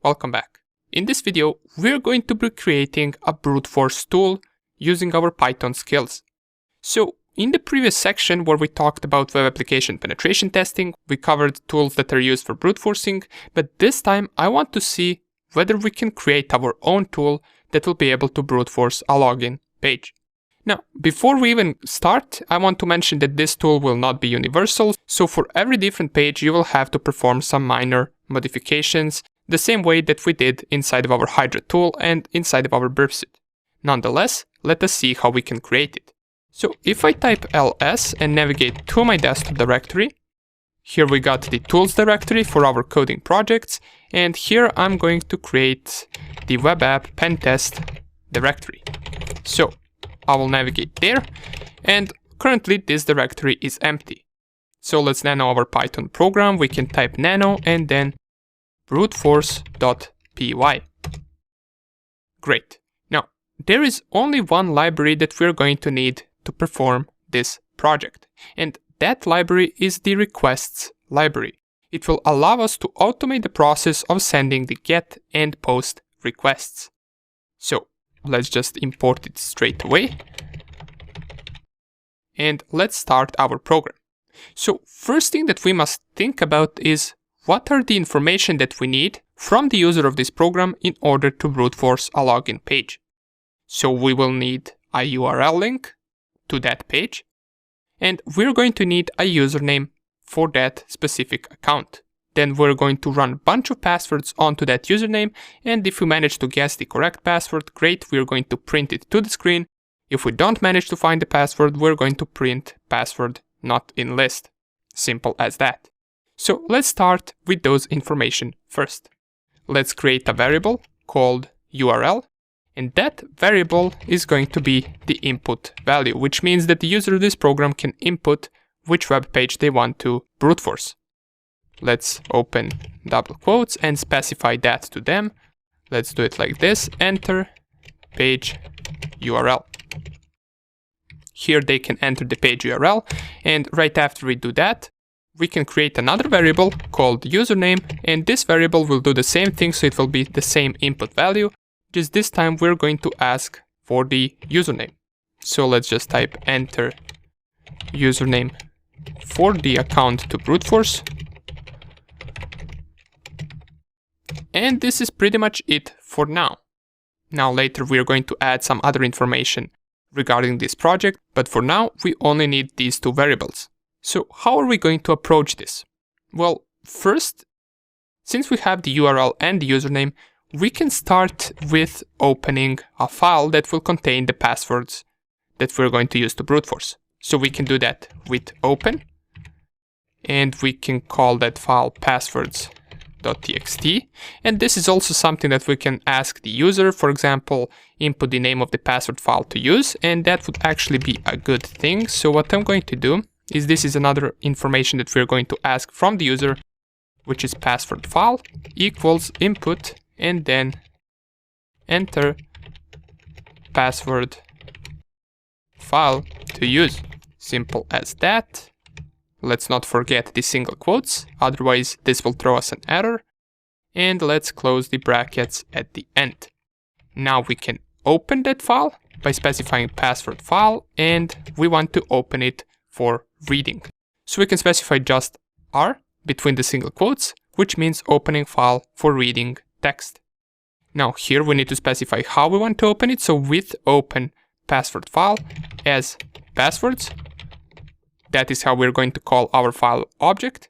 welcome back. In this video, we're going to be creating a brute force tool using our Python skills. So, in the previous section where we talked about web application penetration testing, we covered tools that are used for brute forcing, but this time I want to see whether we can create our own tool that will be able to brute force a login page. Now, before we even start, I want to mention that this tool will not be universal, so for every different page you will have to perform some minor modifications, the same way that we did inside of our Hydra tool and inside of our burp suit. Nonetheless, let us see how we can create it. So if I type ls and navigate to my desktop directory, here we got the tools directory for our coding projects, and here I'm going to create the web app pen test directory. So I will navigate there, and currently this directory is empty. So let's nano our Python program. We can type nano and then bruteforce.py. Great. Now, there is only one library that we're going to need to perform this project, and that library is the requests library. It will allow us to automate the process of sending the get and post requests. So let's just import it straight away. And let's start our program. So first thing that we must think about is what are the information that we need from the user of this program in order to brute force a login page. So we will need a URL link to that page, and we're going to need a username for that specific account. Then we're going to run a bunch of passwords onto that username, and if we manage to guess the correct password, great, we're going to print it to the screen. If we don't manage to find the password, we're going to print password not in list. Simple as that. So let's start with those information first. Let's create a variable called URL, and that variable is going to be the input value, which means that the user of this program can input which web page they want to brute force. Let's open double quotes and specify that to them. Let's do it like this, enter page URL. Here they can enter the page URL, and right after we do that, we can create another variable called username, and this variable will do the same thing, so it will be the same input value, just this time we're going to ask for the username. So let's just type enter username for the account to brute force. And this is pretty much it for now. Now later we are going to add some other information regarding this project, but for now we only need these two variables. So how are we going to approach this? Well, first, since we have the URL and the username, we can start with opening a file that will contain the passwords that we're going to use to brute force. So we can do that with open, and we can call that file passwords.txt, and this is also something that we can ask the user, for example, input the name of the password file to use, and that would actually be a good thing. So what I'm going to do is, this is another information that we're going to ask from the user, which is password file equals input and then enter password file to use. Simple as that. Let's not forget the single quotes, otherwise this will throw us an error. And let's close the brackets at the end. Now we can open that file by specifying password file, and we want to open it for reading. So we can specify just R between the single quotes, which means opening file for reading text. Now here we need to specify how we want to open it, so with open password file as passwords. That is how we're going to call our file object.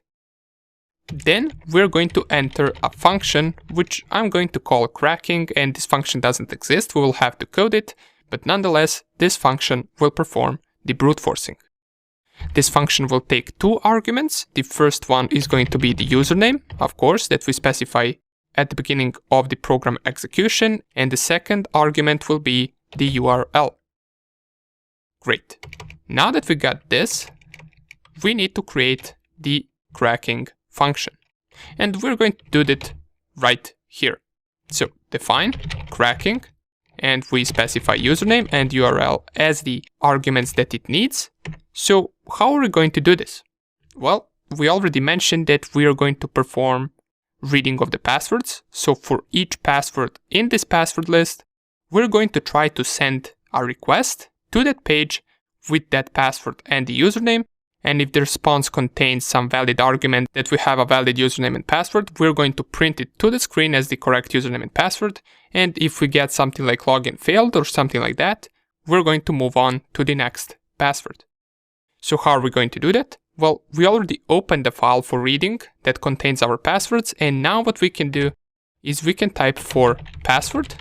Then we're going to enter a function, which I'm going to call cracking, and this function doesn't exist, we will have to code it, but nonetheless, this function will perform the brute forcing. This function will take two arguments. The first one is going to be the username, of course, that we specify at the beginning of the program execution, and the second argument will be the URL. Great. Now that we got this, we need to create the cracking function, and we're going to do that right here. So define cracking, and we specify username and URL as the arguments that it needs. So how are we going to do this? Well, we already mentioned that we are going to perform reading of the passwords. So for each password in this password list, we're going to try to send a request to that page with that password and the username. And if the response contains some valid argument that we have a valid username and password, we're going to print it to the screen as the correct username and password. And if we get something like login failed or something like that, we're going to move on to the next password. So how are we going to do that? Well, we already opened the file for reading that contains our passwords. And now what we can do is we can type for password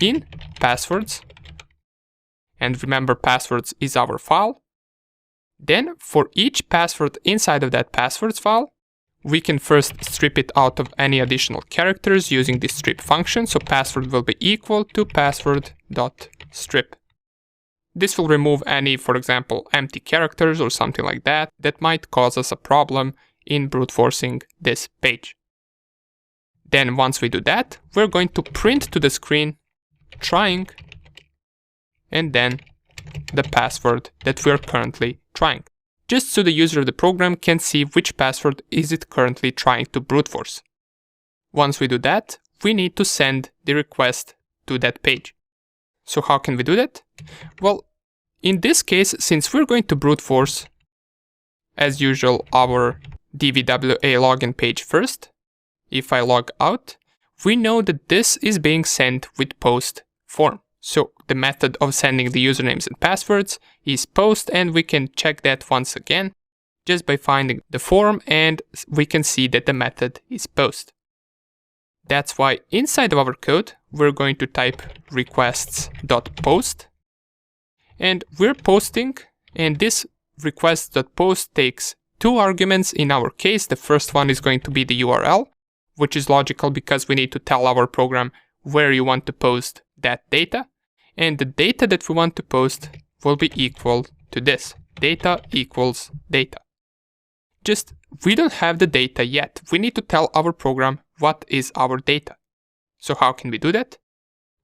in passwords. And remember, passwords is our file. Then for each password inside of that passwords file, we can first strip it out of any additional characters using the strip function. So password will be equal to password.strip. This will remove any, for example, empty characters or something like that might cause us a problem in brute forcing this page. Then once we do that, we're going to print to the screen trying and then the password that we're currently trying, just so the user of the program can see which password is it currently trying to brute force. Once we do that, we need to send the request to that page. So how can we do that? Well, in this case, since we're going to brute force, as usual, our DVWA login page first, if I log out, we know that this is being sent with post form. So the method of sending the usernames and passwords is post, and we can check that once again just by finding the form, and we can see that the method is post. That's why inside of our code, we're going to type requests.post, and we're posting, and this request.post takes two arguments in our case. The first one is going to be the URL, which is logical because we need to tell our program where you want to post that data. And the data that we want to post will be equal to this. Data equals data. Just, we don't have the data yet. We need to tell our program what is our data. So how can we do that?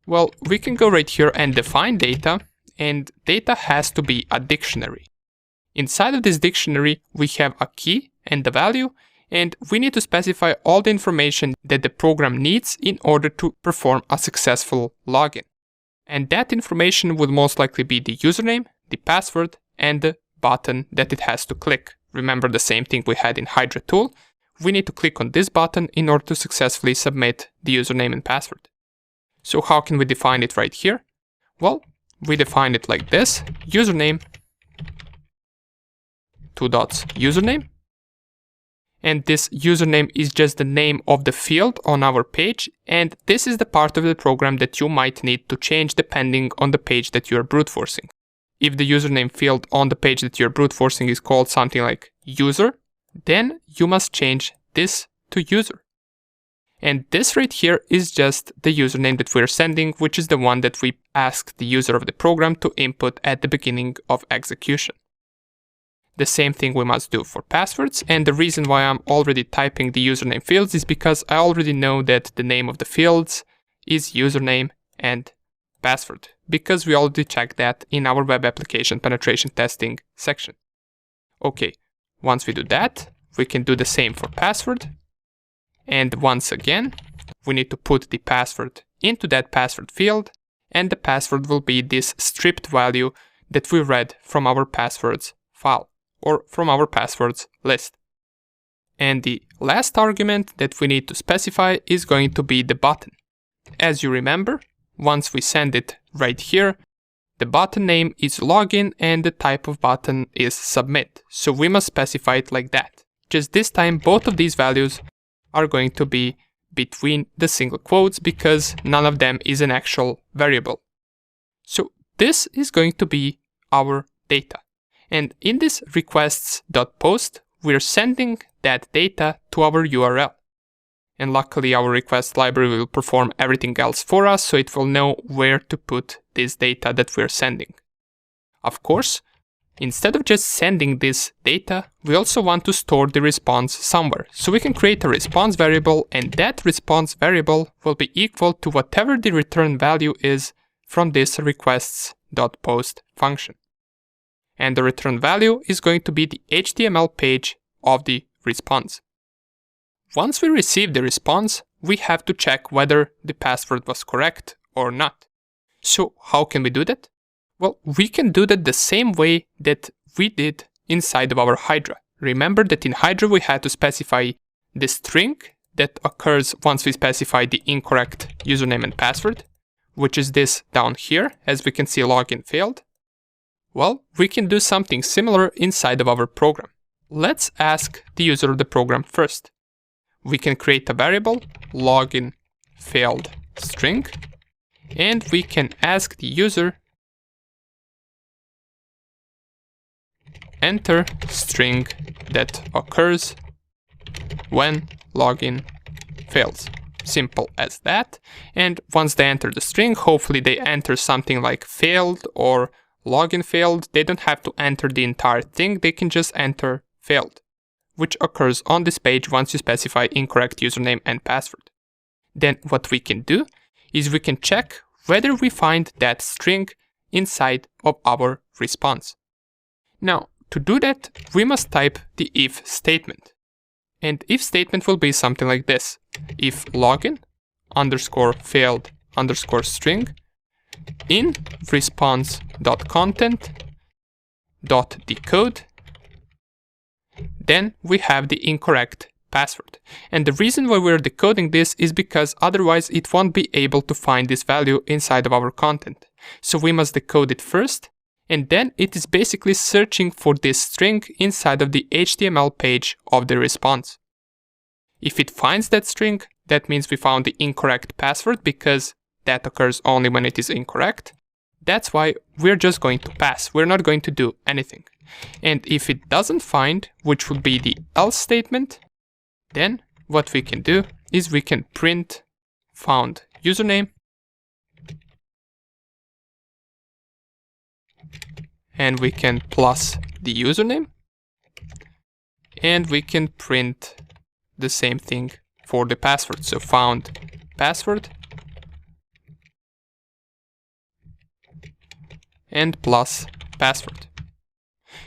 Well, we can go right here and define data, and data has to be a dictionary. Inside of this dictionary, we have a key and the value, and we need to specify all the information that the program needs in order to perform a successful login. And that information would most likely be the username, the password, and the button that it has to click. Remember the same thing we had in Hydra tool. We need to click on this button in order to successfully submit the username and password. So how can we define it right here? Well, we define it like this: username, two dots, username. And this username is just the name of the field on our page, and this is the part of the program that you might need to change depending on the page that you're brute forcing. If the username field on the page that you're brute forcing is called something like user, then you must change this to user. And this right here is just the username that we're sending, which is the one that we asked the user of the program to input at the beginning of execution. The same thing we must do for passwords, and the reason why I'm already typing the username fields is because I already know that the name of the fields is username and password, because we already checked that in our web application penetration testing section. Okay, once we do that, we can do the same for password, and once again, we need to put the password into that password field, and the password will be this stripped value that we read from our passwords file, or from our passwords list. And the last argument that we need to specify is going to be the button. As you remember, once we send it right here, the button name is login and the type of button is submit. So we must specify it like that. Just this time, both of these values are going to be between the single quotes because none of them is an actual variable. So this is going to be our data. And in this requests.post, we're sending that data to our URL. And luckily our request library will perform everything else for us, so it will know where to put this data that we're sending. Of course, instead of just sending this data, we also want to store the response somewhere. So we can create a response variable, and that response variable will be equal to whatever the return value is from this requests.post function. And the return value is going to be the HTML page of the response. once we receive the response, we have to check whether the password was correct or not. So how can we do that? Well, we can do that the same way that we did inside of our Hydra. Remember that in Hydra we had to specify the string that occurs once we specify the incorrect username and password, which is this down here, as we can see login failed. Well, we can do something similar inside of our program. Let's ask the user of the program first. We can create a variable, login failed string, and we can ask the user enter string that occurs when login fails. Simple as that. And once they enter the string, hopefully they enter something like failed or login failed. They don't have to enter the entire thing, they can just enter failed, which occurs on this page once you specify incorrect username and password. Then what we can do is we can check whether we find that string inside of our response. Now, to do that, we must type the if statement. And if statement will be something like this. If login underscore failed underscore string in response.content.decode, then we have the incorrect password. And the reason why we're decoding this is because otherwise it won't be able to find this value inside of our content. So we must decode it first, and then it is basically searching for this string inside of the HTML page of the response. If it finds that string, that means we found the incorrect password, because that occurs only when it is incorrect. That's why we're just going to pass. We're not going to do anything. And if it doesn't find, which would be the else statement, then what we can do is we can print found username and we can plus the username, and we can print the same thing for the password. So found password and plus password.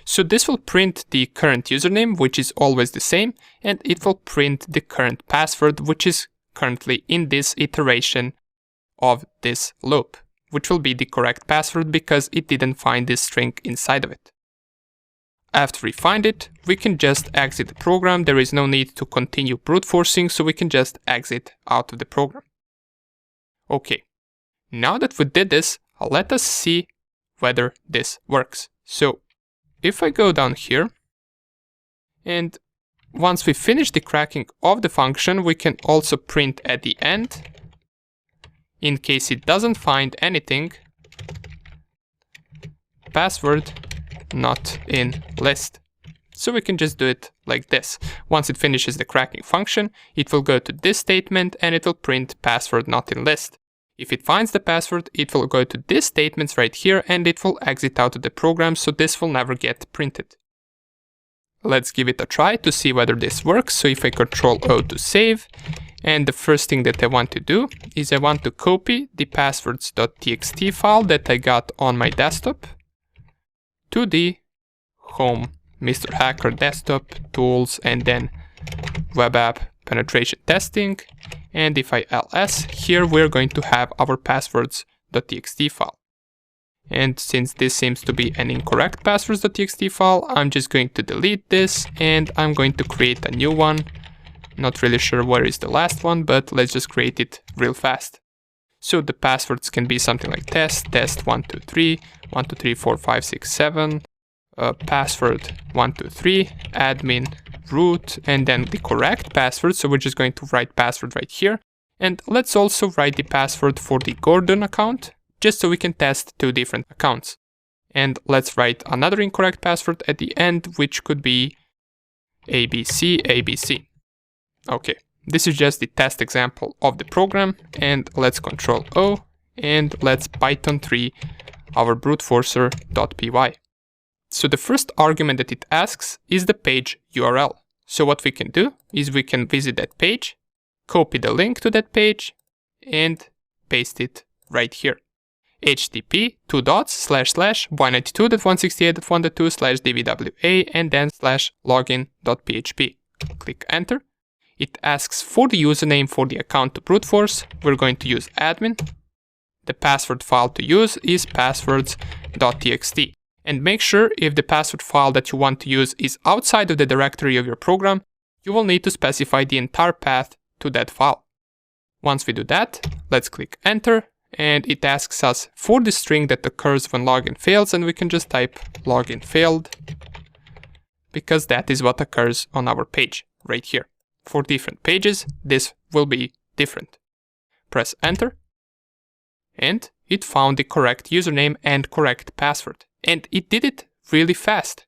So this will print the current username, which is always the same, and it will print the current password, which is currently in this iteration of this loop, which will be the correct password because it didn't find this string inside of it. After we find it, we can just exit the program. There is no need to continue brute forcing, so we can just exit out of the program. Okay, now that we did this, let us see whether this works. So if I go down here, and once we finish the cracking of the function, we can also print at the end, in case it doesn't find anything, password not in list. So we can just do it like this. Once it finishes the cracking function, it will go to this statement and it will print password not in list. If it finds the password, it will go to this statement right here and it will exit out of the program, so this will never get printed. Let's give it a try to see whether this works. So if I Ctrl O to save, and the first thing that I want to do is I want to copy the passwords.txt file that I got on my desktop to the home Mr. Hacker desktop, tools, and then web app penetration testing. And if I ls, here we're going to have our passwords.txt file. And since this seems to be an incorrect passwords.txt file, I'm just going to delete this and I'm going to create a new one. Not really sure where is the last one, but let's just create it real fast. So the passwords can be something like test 123, 123, 4, 5, 6, 7, password 123, admin, root, and then the correct password. So we're just going to write password right here. And let's also write the password for the Gordon account, just so we can test two different accounts. And let's write another incorrect password at the end, which could be ABC. Okay, this is just the test example of the program, and let's Ctrl O and let's Python 3 our brute forcer.py. So the first argument that it asks is the page URL. So what we can do is we can visit that page, copy the link to that page, and paste it right here. http://192.168.1.2/dbwa and then /login.php. Click enter. It asks for the username for the account to brute force. We're going to use admin. The password file to use is passwords.txt. And make sure if the password file that you want to use is outside of the directory of your program, you will need to specify the entire path to that file. Once we do that, let's click enter, and it asks us for the string that occurs when login fails, and we can just type login failed, because that is what occurs on our page right here. For different pages, this will be different. Press enter, and it found the correct username and correct password. And it did it really fast.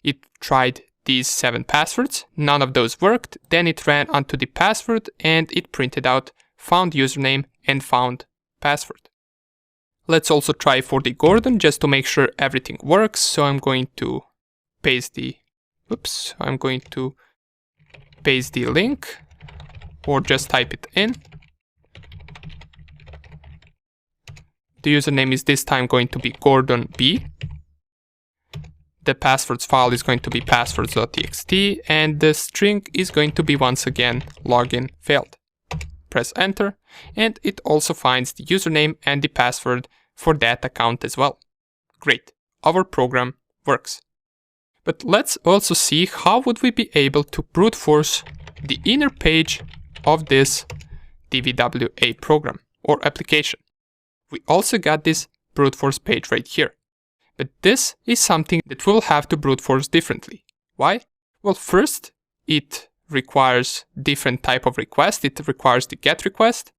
It tried these 7 passwords, none of those worked, then it ran onto the password and it printed out found username and found password. Let's also try for the Gordon just to make sure everything works. So I'm going to paste the link, or just type it in. The username is this time going to be Gordon B. The passwords file is going to be passwords.txt, and the string is going to be once again login failed. Press enter, and it also finds the username and the password for that account as well. Great, our program works. But let's also see how would we be able to brute force the inner page of this DVWA program or application. We also got this brute force page right here. But this is something that we'll have to brute force differently. Why? Well, first, it requires different type of request. It requires the GET request.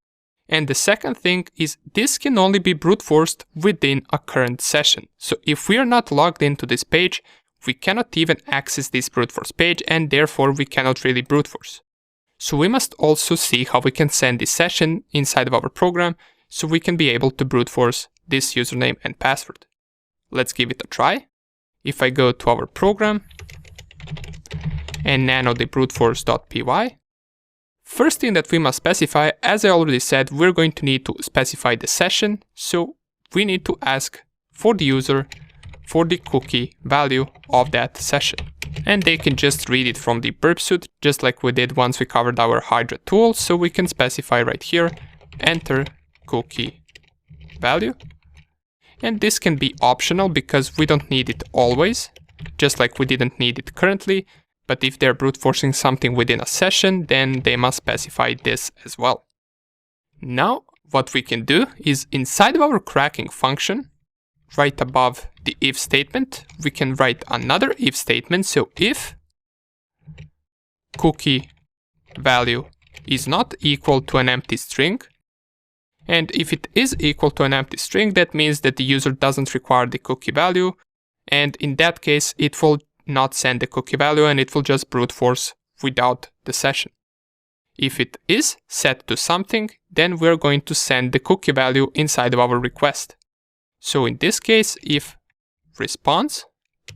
And the second thing is this can only be brute forced within a current session. So if we are not logged into this page, we cannot even access this brute force page, and therefore we cannot really brute force. So we must also see how we can send this session inside of our program so we can be able to brute force this username and password. Let's give it a try. If I go to our program and nano the bruteforce.py, first thing that we must specify, as I already said, we're going to need to specify the session. So we need to ask for the user for the cookie value of that session. And they can just read it from the burp suite, just like we did once we covered our Hydra tool. So we can specify right here, enter cookie value. And this can be optional because we don't need it always, just like we didn't need it currently. But if they're brute forcing something within a session, then they must specify this as well. Now, what we can do is inside of our cracking function, right above the if statement, we can write another if statement. So if cookie value is not equal to an empty string, and if it is equal to an empty string, that means that the user doesn't require the cookie value. And in that case, it will not send the cookie value and it will just brute force without the session. If it is set to something, then we're going to send the cookie value inside of our request. So in this case, if response,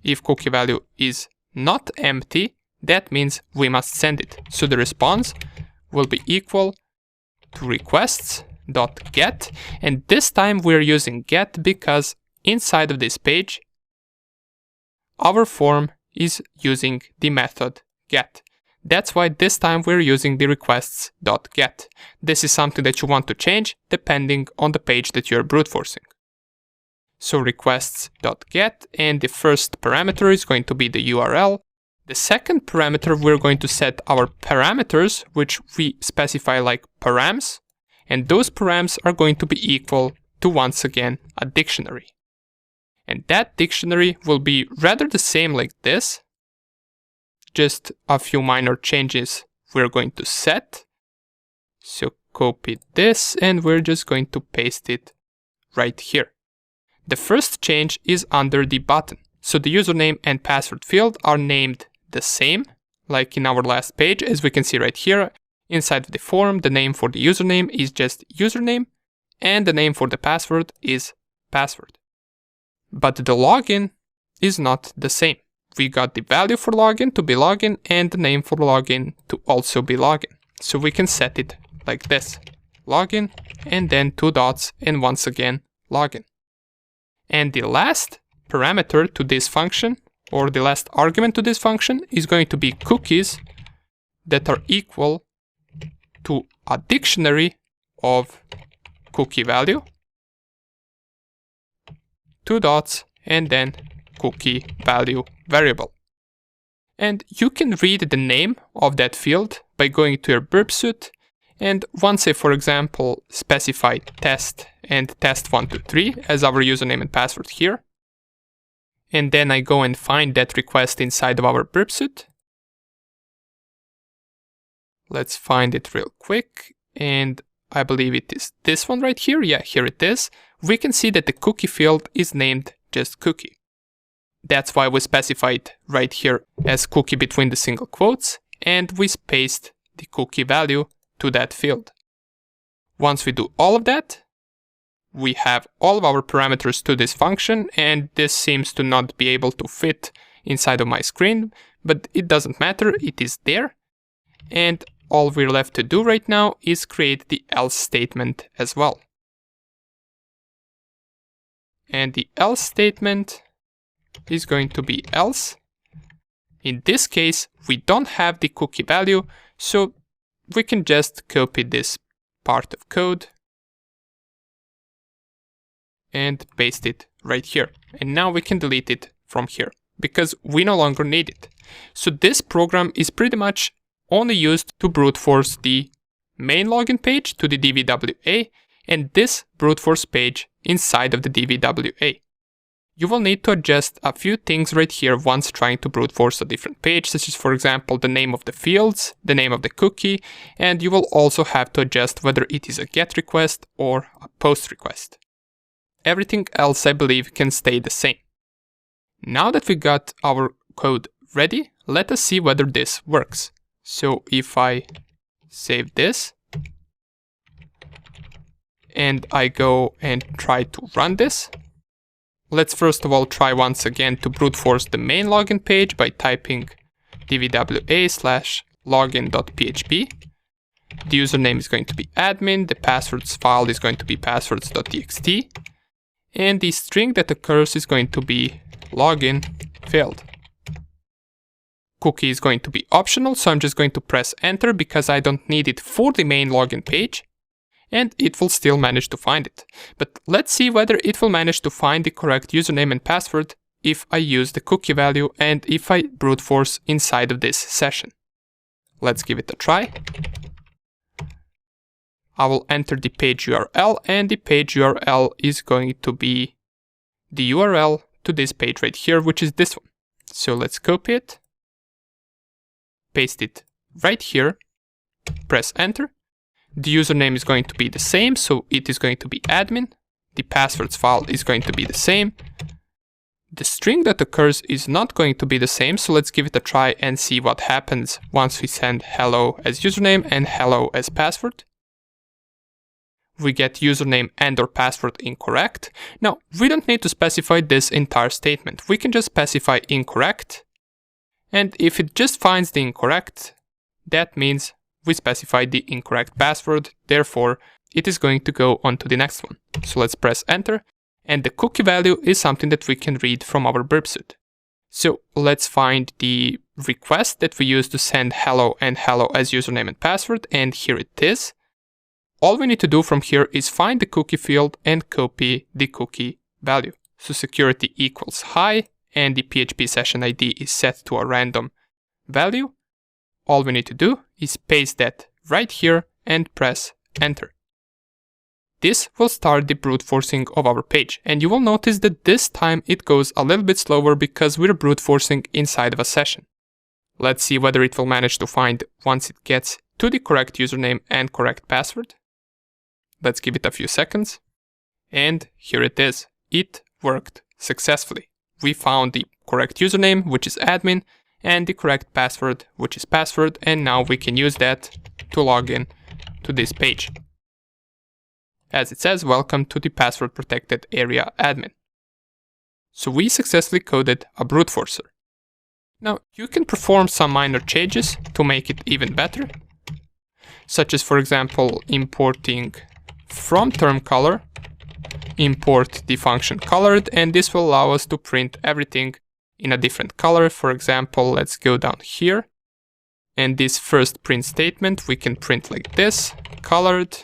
if cookie value is not empty, that means we must send it. So the response will be equal to requests.get, and this time we're using get because inside of this page our form is using the method get. That's why this time we're using the requests.get. This is something that you want to change depending on the page that you're brute forcing. So requests.get, and the first parameter is going to be the URL. The second parameter, we're going to set our parameters, which we specify like params. And those params are going to be equal to, once again, a dictionary. And that dictionary will be rather the same like this. Just a few minor changes we're going to set. So copy this and we're just going to paste it right here. The first change is under the button. So the username and password field are named the same, like in our last page, as we can see right here. Inside of the form, the name for the username is just username, and the name for the password is password. But the login is not the same. We got the value for login to be login and the name for login to also be login. So we can set it like this. Login, and then 2 dots, and once again, login. And the last parameter to this function, or the last argument to this function, is going to be cookies that are equal to a dictionary of cookie value, 2 dots, and then cookie value variable. And you can read the name of that field by going to your burp suite, and once I, for example, specify test and test123 as our username and password here, and then I go and find that request inside of our burp suite. Let's find it real quick, and I believe it is this one right here. Yeah, here it is. We can see that the cookie field is named just cookie. That's why we specified right here as cookie between the single quotes, and we spaced the cookie value to that field. Once we do all of that, we have all of our parameters to this function, and this seems to not be able to fit inside of my screen, but it doesn't matter, it is there. And all we're left to do right now is create the else statement as well. And the else statement is going to be else. In this case, we don't have the cookie value, so we can just copy this part of code and paste it right here. And now we can delete it from here because we no longer need it. So this program is pretty much only used to brute force the main login page to the DVWA and this brute force page inside of the DVWA. You will need to adjust a few things right here once trying to brute force a different page, such as, for example, the name of the fields, the name of the cookie, and you will also have to adjust whether it is a GET request or a POST request. Everything else, I believe, can stay the same. Now that we got our code ready, let us see whether this works. So if I save this and I go and try to run this, let's first of all try once again to brute force the main login page by typing dvwa/login.php. The username is going to be admin, the passwords file is going to be passwords.txt, and the string that occurs is going to be login failed. Cookie is going to be optional, so I'm just going to press enter because I don't need it for the main login page, and it will still manage to find it. But let's see whether it will manage to find the correct username and password if I use the cookie value and if I brute force inside of this session. Let's give it a try. I will enter the page URL, and the page URL is going to be the URL to this page right here, which is this one. So let's copy it, paste it right here, press enter. The username is going to be the same, so it is going to be admin. The passwords file is going to be the same. The string that occurs is not going to be the same, so let's give it a try and see what happens once we send hello as username and hello as password. We get username and or password incorrect. Now, we don't need to specify this entire statement. We can just specify incorrect. And if it just finds the incorrect, that means we specified the incorrect password. Therefore, it is going to go on to the next one. So let's press enter. And the cookie value is something that we can read from our burp suite. So let's find the request that we used to send hello and hello as username and password. And here it is. All we need to do from here is find the cookie field and copy the cookie value. So security equals high and the PHP session ID is set to a random value. All we need to do is paste that right here and press enter. This will start the brute forcing of our page, and you will notice that this time it goes a little bit slower because we're brute forcing inside of a session. Let's see whether it will manage to find once it gets to the correct username and correct password. Let's give it a few seconds. And here it is. It worked successfully. We found the correct username, which is admin, and the correct password, which is password, and now we can use that to log in to this page. As it says, welcome to the password protected area admin. So we successfully coded a brute forcer. Now you can perform some minor changes to make it even better, such as, for example, importing from term color, import the function colored, and this will allow us to print everything in a different color. For example, let's go down here And this first print statement we can print like this, colored.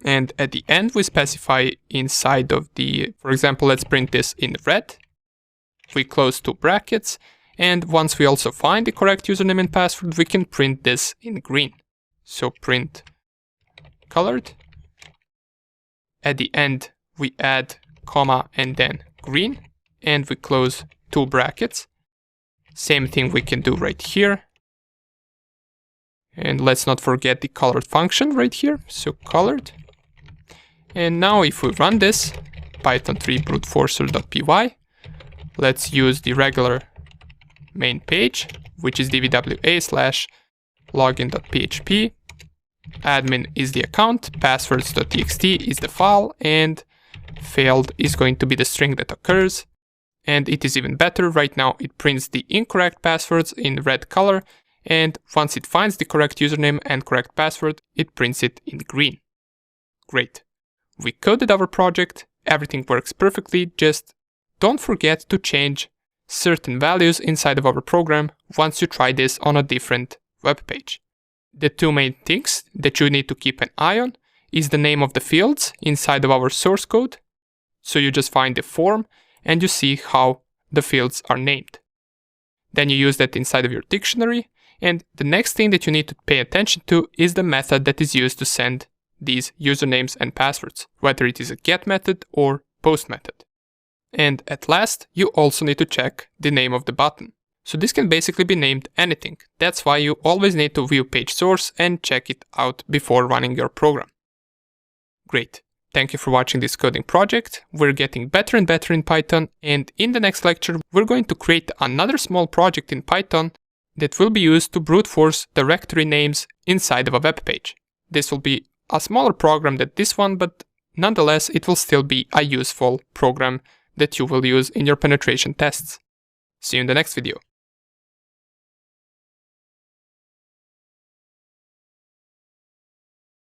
And at the end we specify inside of the, for example, let's print this in red. We close 2 brackets. And once we also find the correct username and password, we can print this in green. So print colored. At the end, we add comma and then green. And we close 2 brackets. Same thing we can do right here. And let's not forget the colored function right here. So colored. And now if we run this, python3 bruteforcer.py, let's use the regular main page, which is dbwa/login.php. Admin is the account, passwords.txt is the file, and failed is going to be the string that occurs. And it is even better, right now it prints the incorrect passwords in red color, and once it finds the correct username and correct password, it prints it in green. Great. We coded our project, everything works perfectly, just don't forget to change certain values inside of our program once you try this on a different web page. The 2 main things that you need to keep an eye on is the name of the fields inside of our source code. So you just find the form and you see how the fields are named. Then you use that inside of your dictionary, and the next thing that you need to pay attention to is the method that is used to send these usernames and passwords, whether it is a get method or post method. And at last, you also need to check the name of the button. So this can basically be named anything. That's why you always need to view page source and check it out before running your program. Great. Thank you for watching this coding project. We're getting better and better in Python, and in the next lecture, we're going to create another small project in Python that will be used to brute force directory names inside of a web page. This will be a smaller program than this one, but nonetheless, it will still be a useful program that you will use in your penetration tests. See you in the next video.